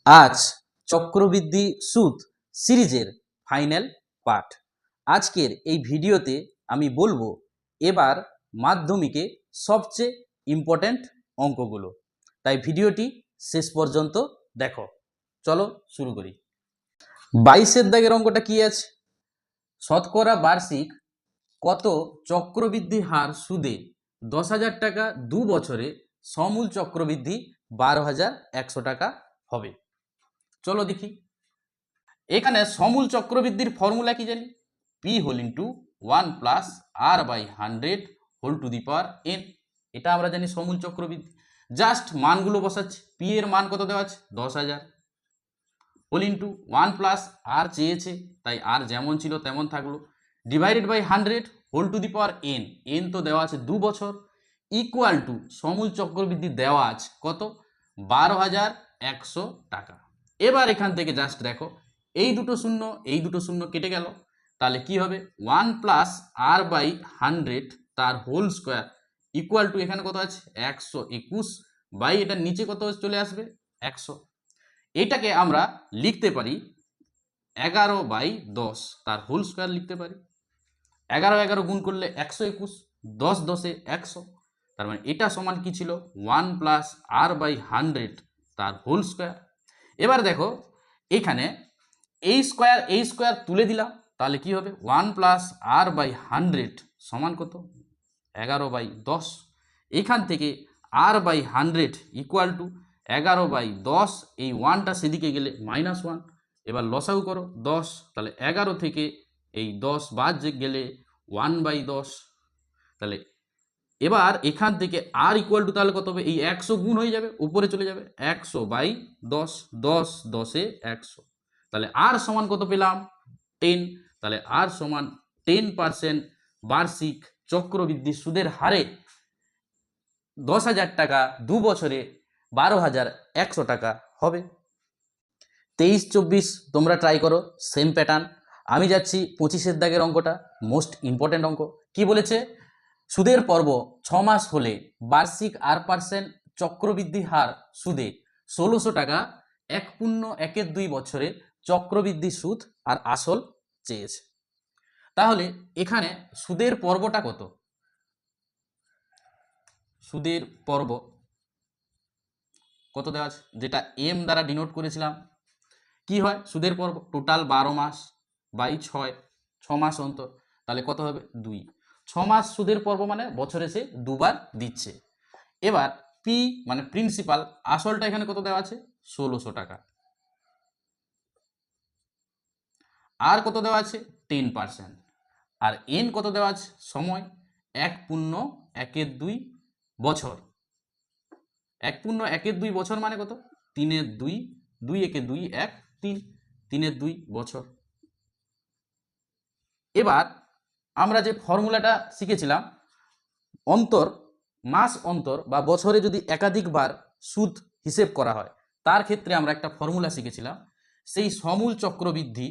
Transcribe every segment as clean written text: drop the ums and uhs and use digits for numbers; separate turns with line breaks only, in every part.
আজ চক্রবৃদ্ধি সুদ সিরিজের ফাইনাল পার্ট। আজকের এই ভিডিওতে আমি বলবো এবার মাধ্যমিকে সবচেয়ে ইম্পর্ট্যান্ট অঙ্কগুলো, তাই ভিডিওটি শেষ পর্যন্ত দেখো। চলো শুরু করি। 22 দাগের অঙ্কটা কি আছে? শতকরা বার্ষিক কত চক্রবৃদ্ধি হার সুদে 10,000 টাকা 2 বছরে সমূল চক্রবৃদ্ধি 12,100 টাকা হবে? চলো দেখি। এখানে সমূল চক্রবৃদ্ধির ফর্মুলা কি জানি? P whole into 1+r/100 whole to the power n। এটা আমরা জানি সমূল চক্রবৃদ্ধি। জাস্ট মানগুলো বসাচ্ছি। পি এর মান কত দেওয়া আছে? 10,000 হোল ইন্টু 1+r চেয়েছে, তাই আর যেমন ছিল তেমন থাকলো, divided by 100 whole to the power n। n তো দেওয়া আছে 2 বছর, ইকুয়াল টু সমূল চক্রবৃদ্ধি দেওয়া আছে কত? 12,100 টাকা। এবার এখান থেকে জাস্ট দেখো, এই দুটো শূন্য কেটে গেল, তাহলে কি হবে? 1+r/100 তার হোল স্কোয়ার ইকুয়াল টু এখানে কত আছে? 121 বাই এটার নিচে কত চলে আসবে? 100। এটাকে আমরা লিখতে পারি 11/10 তার হোল স্কোয়ার লিখতে পারি। 11 গুণ করলে 121, 10 10 100। তার মানে এটা সমান কি ছিল? 1+r/100 তার হোল স্কোয়ার। এবার দেখো এখানে এই স্কোয়ার তুলে দিলাম, তাহলে কি হবে? 1+r/100 সমান কত? 11/10। এখান থেকে r/100 ইকুয়াল টু 11/10, এই 1টা সেদিকে গেলে -1। এবার লসাগু করো 10, তাহলে 11 থেকে এই 10 বাদ গেলে 1/10। তাহলে এবার এখান থেকে আর ইকুয়াল টু তাহলে কত হবে? এই 100 গুণ হয়ে যাবে, উপরে চলে যাবে 100/10, 10 10 100। তাহলে আর সমান কত পেলাম? 10। তাহলে আর সমান 10% বার্ষিক চক্রবৃদ্ধি সুদের হারে 10,000 টাকা 2 বছরে 12,100 টাকা হবে। 23-24 তোমরা ট্রাই করো সেম প্যাটার্ন। আমি যাচ্ছি 25 দাগের অঙ্কটা, মোস্ট ইম্পর্টেন্ট অঙ্ক। কি বলেছে? সুদের পর্ব 6 মাস হলে বার্ষিক r% চক্রবৃদ্ধি হার সুদে 1600 টাকা 1.12 বছরে চক্রবৃদ্ধি সুদ আর আসল চেয়েছে। তাহলে এখানে সুদের পর্বটা কত? সুদের পর্ব কত দেওয়া আছে? যেটা এম দ্বারা ডিনোট করেছিলাম। কি হয়? সুদের পর্ব টোটাল 12 মাস বাই 6 মাস অন্তর, তাহলে কত হবে? 2। 6 মাস সুদের পর্ব মানে বছরে সে দুবার দিচ্ছে। এবার পি মানে প্রিন্সিপাল, আসলটা এখানে কত দেওয়া আছে? 1600 টাকা। আর কত দেওয়া আছে? 10%। আর এন কত দেওয়া আছে? সময় 1.12 বছর। 1.12 বছর মানে কত? 3-2, 2-1-2 1 3, 3-2 বছর। এবার আমরা যে ফর্মুলাটা শিখেছিলাম, অন্তর মাস অন্তর বা বছরে যদি একাধিকবার সুদ হিসেব করা হয়, তার ক্ষেত্রে আমরা একটা ফর্মুলা শিখেছিলাম। সেই সমূল চক্রবৃদ্ধি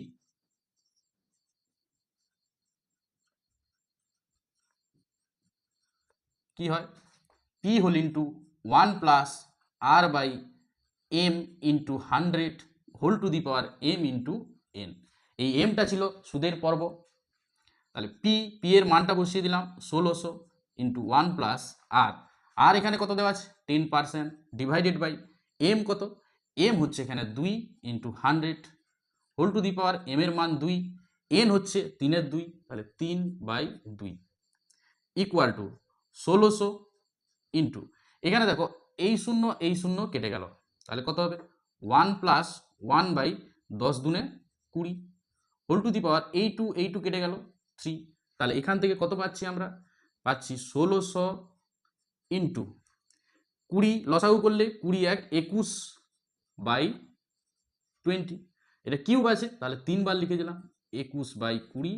কি হয়? P whole into 1+r/m into 100 whole to the power m into n। এই এমটা ছিল সুদের পর্ব। তাহলে পি এর মানটা বসিয়ে দিলাম 1600 ইন্টু 1+r। আর এখানে কত দেওয়া আছে? 10%, ডিভাইডেড বাই এম কত? এম হচ্ছে এখানে 2 into 100 whole to the power M এর মান 2, এন হচ্ছে 3-2, তাহলে 3/2 ইকুয়াল টু 1600 ইন্টু, এখানে দেখো এই শূন্য কেটে গেল, তাহলে কত হবে? 1+1/10 দুনে 20 হোল টু দি পাওয়ার এই টু কেটে গেল 3। তাহলে এখান থেকে কত পাচ্ছি? আমরা পাচ্ছি 1600 ইন্টু 20, লসাগু করলে 21 এটা কিউব আছে, তাহলে 3 বার লিখে দিলাম 21/20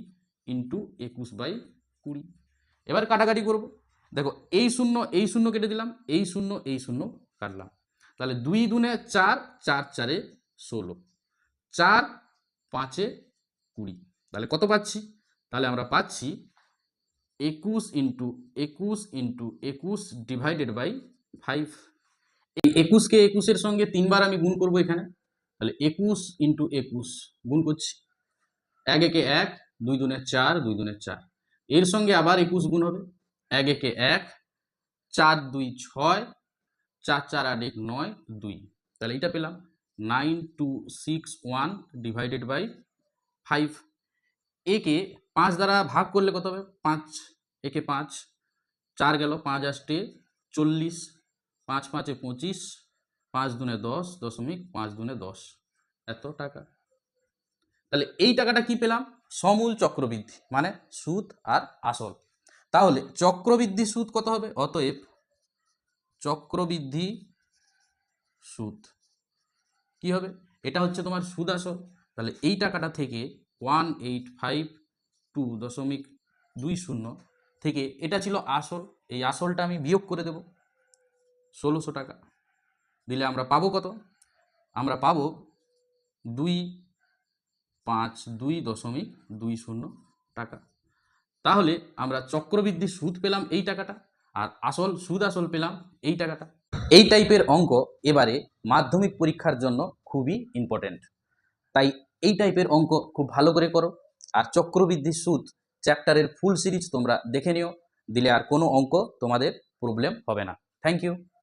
ইন্টু 21/20। এবার কাটাকাটি করব। দেখো এই শূন্য কেটে দিলাম, এই শূন্য কাটলাম, তাহলে 2 দুনে 4, 4 4 16, 4 5 20। তাহলে কত পাচ্ছি? তাহলে আমরা পাচ্ছি 21 ইন্টু 21 ডিভাইডেড বাই 5। এই 21কে 21-এর সঙ্গে 3 বার আমি গুণ করব এখানে, তাহলে 21 ইন্টু 21 গুণ করছি, 1 একে 1, 2 দুনে 4, 2 দুনে 4, এর সঙ্গে আবার 21 গুণ হবে, 1 একে 1, 4 2 6, 4 4 8 1 9 2, তাহলে এটা পেলাম 9261 ডিভাইডেড বাই 5। একে 5 দ্বারা ভাগ করলে কত হবে, 5 একে 5, 4 গেল, 5 আসতে 40, 5 5 এ 25, 5 দুনে 10, 5 দুনে 10, এত টাকা। তাহলে এই টাকাটা কি পেলাম, সমূল চক্রবৃদ্ধি মানে সুদ আর আসল। তাহলে চক্রবৃদ্ধি সুদ কত হবে, অতএব চক্রবৃদ্ধি সুদ কি হবে, এটা হচ্ছে তোমার সুদ আসল। তাহলে এই টাকাটা থেকে 1852.20 থেকে এটা ছিল আসল, এই আসলটা আমি বিয়োগ করে দেব 1600 টাকা, দিলে আমরা পাবো কত, আমরা পাবো 252.20 টাকা। তাহলে আমরা চক্রবৃদ্ধি সুদ পেলাম এই টাকাটা, আর আসল সুদ আসল পেলাম এই টাকাটা। এই টাইপের অঙ্ক এবারে মাধ্যমিক পরীক্ষার জন্য খুবই ইম্পর্টেন্ট, তাই এই টাইপের অঙ্ক খুব ভালো করে করো। আর চক্রবৃদ্ধি সুদ চ্যাপ্টারের ফুল সিরিজ তোমরা দেখে নিও, দিলে আর কোনো অঙ্ক তোমাদের প্রবলেম হবে না। Thank you.